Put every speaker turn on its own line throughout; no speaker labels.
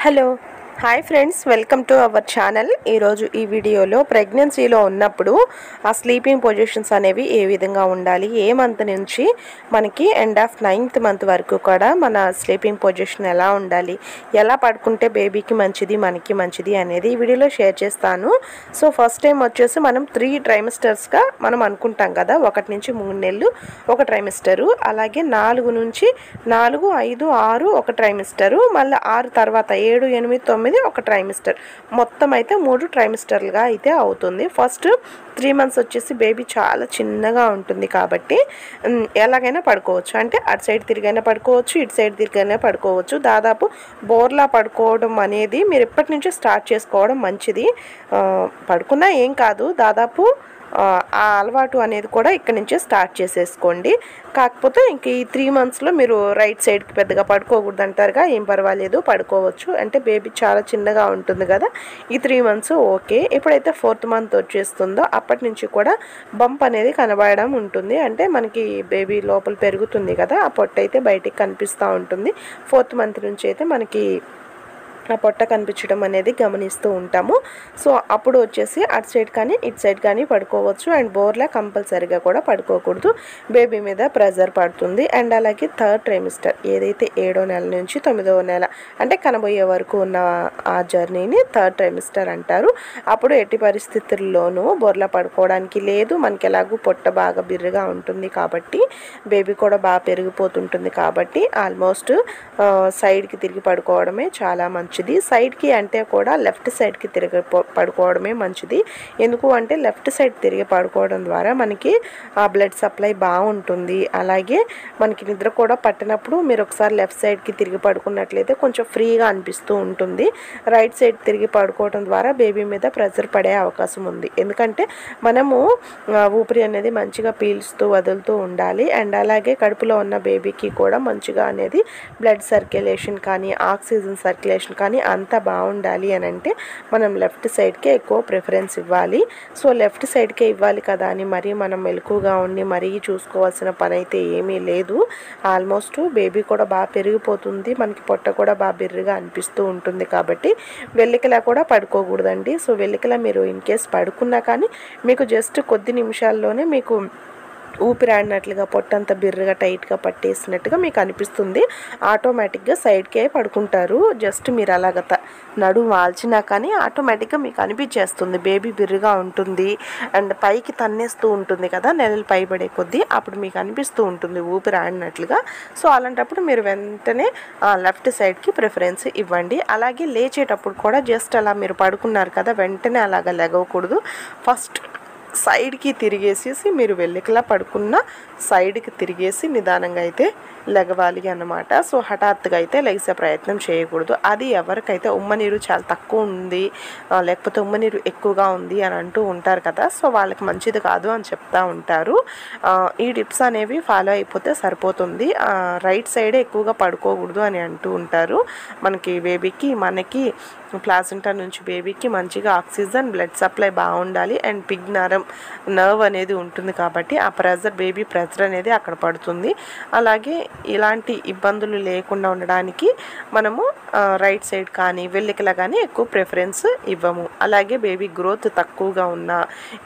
Hello hi friends, welcome to our channel. ఈరోజు ఈ వీడియోలో ప్రెగ్నెన్సీలో ఉన్నప్పుడు ఆ స్లీపింగ్ పొజిషన్స్ అనేవి ఏ విధంగా ఉండాలి, ఏ మంత్ నుంచి మనకి ఎండ్ ఆఫ్ 9th మంత్ వరకు కూడా మన స్లీపింగ్ పొజిషన్ ఎలా ఉండాలి, ఎలా పడుకుంటే బేబీకి మంచిది మనకి మంచిది అనేది ఈ వీడియోలో షేర్ చేస్తాను. సో ఫస్ట్ టైం వచ్చేసి మనం 3 ట్రైమిస్టర్స్గా మనం అనుకుంటాం కదా, 1 నుంచి 3 నెలలు ఒక ట్రైమిస్టరు, అలాగే 4 నుంచి 4, 5, 6 ఒక ట్రైమిస్టరు, మళ్ళీ 6 తర్వాత 7, 8, 9 ఒక ట్రైమిస్టర్. మొత్తం అయితే 3 ట్రైమిస్టర్లుగా అయితే అవుతుంది. ఫస్ట్ 3 మంత్స్ వచ్చేసి బేబీ చాలా చిన్నగా ఉంటుంది కాబట్టి ఎలాగైనా పడుకోవచ్చు. అంటే అటు సైడ్ తిరిగైనా పడుకోవచ్చు, ఇటు సైడ్ తిరిగైనా పడుకోవచ్చు. దాదాపు బోర్లా పడుకోవడం అనేది మీరు ఎప్పటి నుంచో స్టార్ట్ చేసుకోవడం మంచిది. పడుకున్నా ఏం కాదు, దాదాపు ఆ అలవాటు అనేది కూడా ఇక్కడ నుంచే స్టార్ట్ చేసేసుకోండి. కాకపోతే ఇంక ఈ 3 మంత్స్లో మీరు రైట్ సైడ్కి పెద్దగా పడుకోకూడదు అంటారుగా, ఏం పర్వాలేదు, పడుకోవచ్చు. అంటే బేబీ చాలా చిన్నగా ఉంటుంది కదా, ఈ 3 మంత్స్ ఓకే. ఎప్పుడైతే 4th మంత్ వచ్చేస్తుందో అప్పటి నుంచి కూడా బంప్ అనేది కనబడడం ఉంటుంది. అంటే మనకి బేబీ లోపల పెరుగుతుంది కదా, ఆ పొట్ట అయితే బయటికి కనిపిస్తూ ఉంటుంది. 4th మంత్ నుంచి అయితే మనకి ఆ పొట్ట కనిపించడం అనేది గమనిస్తూ ఉంటాము. సో అప్పుడు వచ్చేసి అటు సైడ్ కానీ ఇటు సైడ్ కానీ పడుకోవచ్చు. అండ్ బోర్లా కంపల్సరీగా కూడా పడుకోకూడదు, బేబీ మీద ప్రెజర్ పడుతుంది. అండ్ అలాగే 3rd ట్రైమిస్టర్ ఏదైతే 7వ నెల నుంచి 9వ నెల అంటే కనబోయే వరకు ఉన్న ఆ జర్నీని 3rd ట్రైమిస్టర్ అంటారు. అప్పుడు ఎట్టి పరిస్థితుల్లోనూ బోర్లా పడుకోవడానికి లేదు. మనకి ఎలాగూ పొట్ట బాగా బిర్రుగా ఉంటుంది కాబట్టి, బేబీ కూడా బాగా పెరిగిపోతుంటుంది కాబట్టి ఆల్మోస్ట్ సైడ్కి తిరిగి పడుకోవడమే చాలా మంచిది. సైడ్కి అంటే కూడా లెఫ్ట్ సైడ్కి తిరిగి పడుకోవడమే మంచిది. ఎందుకు అంటే లెఫ్ట్ సైడ్ తిరిగి పడుకోవడం ద్వారా మనకి ఆ బ్లడ్ సప్లై బాగుంటుంది. అలాగే మనకి నిద్ర కూడా పట్టినప్పుడు మీరు ఒకసారి లెఫ్ట్ సైడ్కి తిరిగి పడుకున్నట్లయితే కొంచెం ఫ్రీగా అనిపిస్తూ ఉంటుంది. రైట్ సైడ్ తిరిగి పడుకోవడం ద్వారా బేబీ మీద ప్రెజర్ పడే అవకాశం ఉంది. ఎందుకంటే మనము ఊపిరి అనేది మంచిగా పీల్చుతూ వదులుతూ ఉండాలి. అండ్ అలాగే కడుపులో ఉన్న బేబీకి కూడా మంచిగా అనేది బ్లడ్ సర్క్యులేషన్ కానీ ఆక్సిజన్ సర్క్యులేషన్ కానీ అంతా బాగుండాలి అని అంటే మనం లెఫ్ట్ సైడ్కే ఎక్కువ ప్రిఫరెన్స్ ఇవ్వాలి. సో లెఫ్ట్ సైడ్కే ఇవ్వాలి కదా అని మరీ మనం మెలకుగా ఉండి మరీ చూసుకోవాల్సిన పని అయితే ఏమీ లేదు. ఆల్మోస్ట్ బేబీ కూడా బాగా పెరిగిపోతుంది, మనకి పొట్ట కూడా బాగా బిర్రుగా అనిపిస్తూ ఉంటుంది కాబట్టి వెల్లికలా కూడా పడుకోకూడదండి. సో వెల్లికలా మీరు ఇన్ కేస్ పడుకున్నా కానీ మీకు జస్ట్ కొద్ది నిమిషాల్లోనే మీకు ఊపిరాడినట్లుగా పొట్టంతా బిర్రగా టైట్గా పట్టేసినట్టుగా మీకు అనిపిస్తుంది. ఆటోమేటిక్గా సైడ్కే పడుకుంటారు. జస్ట్ మీరు అలాగ నడుము వాల్చినా కానీ ఆటోమేటిక్గా మీకు అనిపించేస్తుంది బేబీ బిర్రుగా ఉంటుంది. అండ్ పైకి తన్నేస్తూ ఉంటుంది కదా నెలలు పైబడే కొద్దీ, అప్పుడు మీకు అనిపిస్తూ ఉంటుంది ఊపిరాడినట్లుగా. సో అలాంటప్పుడు మీరు వెంటనే లెఫ్ట్ సైడ్కి ప్రిఫరెన్స్ ఇవ్వండి. అలాగే లేచేటప్పుడు కూడా జస్ట్ అలా మీరు పడుకున్నారు కదా, వెంటనే అలాగ లెగవకూడదు. ఫస్ట్ సైడ్కి తిరిగేసేసి మీరు వెల్లికలా పడుకున్న సైడ్కి తిరిగేసి నిదానంగా అయితే లెగవాలి అన్నమాట. సో హఠాత్తుగా అయితే లెగిసే ప్రయత్నం చేయకూడదు. అది ఎవరికైతే ఉమ్మనీరు చాలా తక్కువ ఉంది, లేకపోతే ఉమ్మనీరు ఎక్కువగా ఉంది అని అంటూ ఉంటారు కదా, సో వాళ్ళకి మంచిది కాదు అని చెప్తూ ఉంటారు. ఈ టిప్స్ అనేవి ఫాలో అయిపోతే సరిపోతుంది. రైట్ సైడే ఎక్కువగా పడుకోకూడదు అని అంటూ ఉంటారు. మనకి బేబీకి మనకి ప్లాసెంటా నుంచి బేబీకి మంచిగా ఆక్సిజన్ బ్లడ్ సప్లై బాగుండాలి. అండ్ పిగ్ నర్వ్ అనేది ఉంటుంది కాబట్టి ఆ ప్రెజర్ బేబీ ప్రెజర్ అనేది అక్కడ పడుతుంది. అలాగే ఇలాంటి ఇబ్బందులు లేకుండా ఉండడానికి మనము రైట్ సైడ్ కానీ వెల్లికలా కానీ ఎక్కువ ప్రిఫరెన్స్ ఇవ్వము. అలాగే బేబీ గ్రోత్ తక్కువగా ఉన్నా,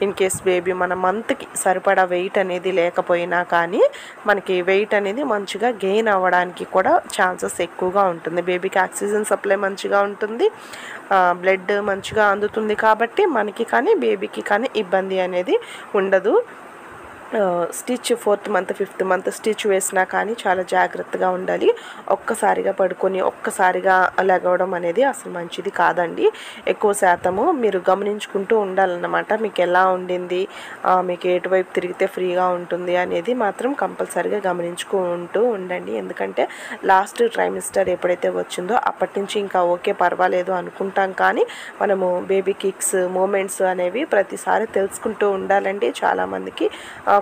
ఇన్ కేస్ బేబీ మన మంత్కి సరిపడా వెయిట్ అనేది లేకపోయినా కానీ మనకి వెయిట్ అనేది మంచిగా గెయిన్ అవ్వడానికి కూడా ఛాన్సెస్ ఎక్కువగా ఉంటుంది. బేబీకి ఆక్సిజన్ సప్లై మంచిగా ఉంటుంది, బ్లడ్ మంచిగా అందుతుంది కాబట్టి మనకి కానీ బేబీకి కానీ ఇబ్బంది అనేది ఉండదు. Stitch 4th month 5th month stitch వేసినా కానీ చాలా జాగ్రత్తగా ఉండాలి. ఒక్కసారిగా పడుకొని ఒక్కసారిగా లెగవడం అనేది అసలు మంచిది కాదండి. ఎక్కువ శాతము మీరు గమనించుకుంటూ ఉండాలన్నమాట. మీకు ఎలా ఉండింది, మీకు ఎటువైపు తిరిగితే ఫ్రీగా ఉంటుంది అనేది మాత్రం కంపల్సరీగా గమనించుకుంటూ ఉండండి. ఎందుకంటే లాస్ట్ ట్రైమిస్టర్ ఎప్పుడైతే వచ్చిందో అప్పటి నుంచి ఇంకా ఓకే పర్వాలేదు అనుకుంటాం, కానీ మనము బేబీ కిక్స్ మూమెంట్స్ అనేవి ప్రతిసారి తెలుసుకుంటూ ఉండాలండి. చాలామందికి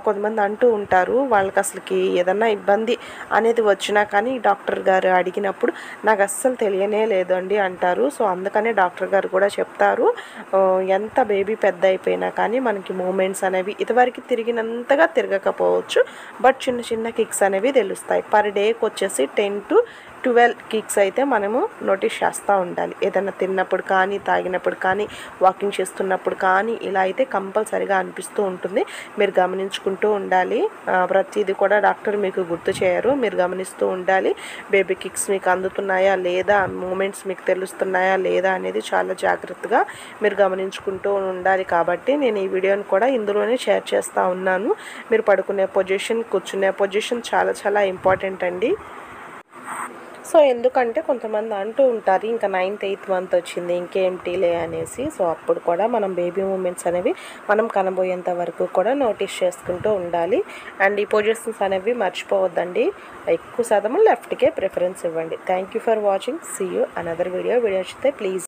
కొంతమంది అంటూ ఉంటారు వాళ్ళకి అసలుకి ఏదన్నా ఇబ్బంది అనేది వచ్చినా కానీ డాక్టర్ గారు అడిగినప్పుడు నాకు అస్సలు తెలియనే లేదండి అంటారు. సో అందుకనే డాక్టర్ గారు కూడా చెప్తారు, ఎంత బేబీ పెద్ద అయిపోయినా కానీ మనకి మూమెంట్స్ అనేవి ఇదివరకు తిరిగినంతగా తిరగకపోవచ్చు, బట్ చిన్న చిన్న కిక్స్ అనేవి తెలుస్తాయి. పర్ డేకి వచ్చేసి 10 to 12 కిక్స్ అయితే మనము నోటీస్ చేస్తూ ఉండాలి. ఏదైనా తిన్నప్పుడు కానీ, తాగినప్పుడు కానీ, వాకింగ్ చేస్తున్నప్పుడు కానీ ఇలా అయితే కంపల్సరీగా అనిపిస్తూ ఉంటుంది. మీరు గమనించుకుంటూ ఉండాలి. ప్రతిదీ కూడా డాక్టర్ మీకు గుర్తు చేయరు, మీరు గమనిస్తూ ఉండాలి. బేబీ కిక్స్ మీకు అందుతున్నాయా లేదా, మూమెంట్స్ మీకు తెలుస్తున్నాయా లేదా అనేది చాలా జాగ్రత్తగా మీరు గమనించుకుంటూ ఉండాలి. కాబట్టి నేను ఈ వీడియోని కూడా ఇందులోనే షేర్ చేస్తూ ఉన్నాను. మీరు పడుకునే పొజిషన్, కూర్చునే పొజిషన్ చాలా చాలా ఇంపార్టెంట్ అండి. సో ఎందుకంటే కొంతమంది అంటూ ఉంటారు ఇంకా 9th 8th మంత్ వచ్చింది ఇంకేంటిలే అనేసి. సో అప్పుడు కూడా మనం బేబీ మూమెంట్స్ అనేవి మనం కనబోయేంత వరకు కూడా నోటీస్ చేసుకుంటూ ఉండాలి. అండ్ ఈ పొజిషన్స్ అనేవి మర్చిపోవద్దండి. ఎక్కువ శాతం లెఫ్ట్కే ప్రిఫరెన్స్ ఇవ్వండి. Thank you for watching. See you another video నచ్చితే ప్లీజ్